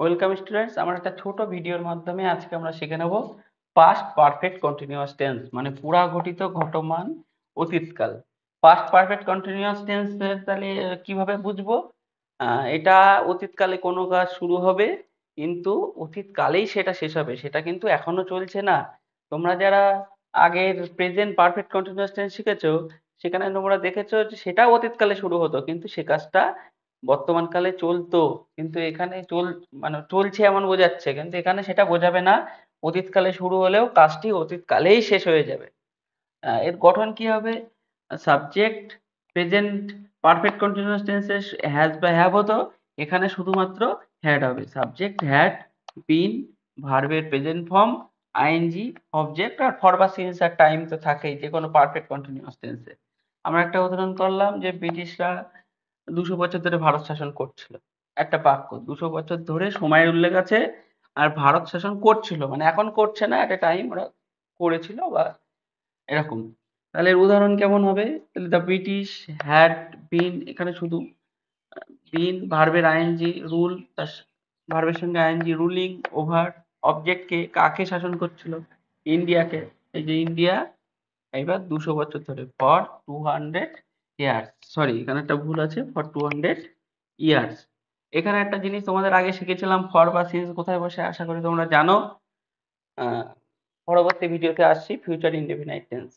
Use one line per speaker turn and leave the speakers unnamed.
Welcome students, আমার একটা ছোট ভিডিওর মাধ্যমে আজকে আমরা শিখে নেব পাস্ট পারফেক্ট কন্টিনিউয়াস টেন্স, মানে পুরা ঘটিত ঘটমান অতীতকাল। পাস্ট পারফেক্ট কন্টিনিউয়াস টেন্স তাহলে কিভাবে বুঝবো? এটা অতীতকালে কোনো কাজ শুরু হবে, কিন্তু অতীতকালেই সেটা শেষ হবে, সেটা কিন্তু এখনো চলছে না। তোমরা যারা আগের প্রেজেন্ট পারফেক্ট কন্টিনিউয়াস টেন্স শিখেছো, সেখানে তোমরা দেখেছো যে সেটাও অতীতকালে শুরু হতো, কিন্তু সে কাজটা বর্তমানকালে চলতো। কিন্তু এখানে মানে চলছে এমন বোঝাচ্ছে, কিন্তু এখানে সেটা বোঝাবে না। অতীতকালে শুরু হলেও কাজটি অতীতকালেই শেষ হয়ে যাবে। এর গঠন কি হবে? সাবজেক্ট প্রেজেন্ট পারফেক্ট কন্টিনিউয়াস টেন্সে হ্যাজ বা হ্যাভ হতো, এখানে শুধুমাত্র হ্যাড হবে। সাবজেক্ট হ্যাড, বিন, ভার্বের প্রেজেন্ট ফর্ম, আইএনজি, অবজেক্ট আর ফর বা সিন্স আর টাইম তো থাকেই যে কোনো পারফেক্ট কন্টিনিউয়াস টেন্সে। আমরা একটা উদাহরণ করলাম যে ব্রিটিশরা 200 বছর ধরে ভারত শাসন করছিল। একটা বাক্য, 200 বছর ধরে সময়ের উল্লেখ আছে, আর ভারত শাসন করছিল মানে এখন করছে না, একটা টাইম ওরা করেছিল বা এরকম। তাহলে এর উদাহরণ কেমন হবে? তাহলে দ্য ব্রিটিশ হ্যাড বিন, এখানে শুধু বিন, ভার্বের আইএনজি, রুল, ভার্বের সঙ্গে আইএনজি, রুলিং ওভার, অবজেক্টকে কাকে শাসন করছিল? ইন্ডিয়াকে। এই যে ইন্ডিয়া, এবার 200 বছর ধরে, ফর 200 ইয়ার্স, সরি এখানে একটা ভুল আছে, ফর 200 ইয়ার্স। এখানে একটা জিনিস তোমাদের আগে শিখেছিলাম, ফর বা সিন্স কোথায় বসে, আশা করি তোমরা জানো। আহ, পরবর্তী ভিডিওতে আসছি ফিউচার ইনডেফিনাইট টেন্স।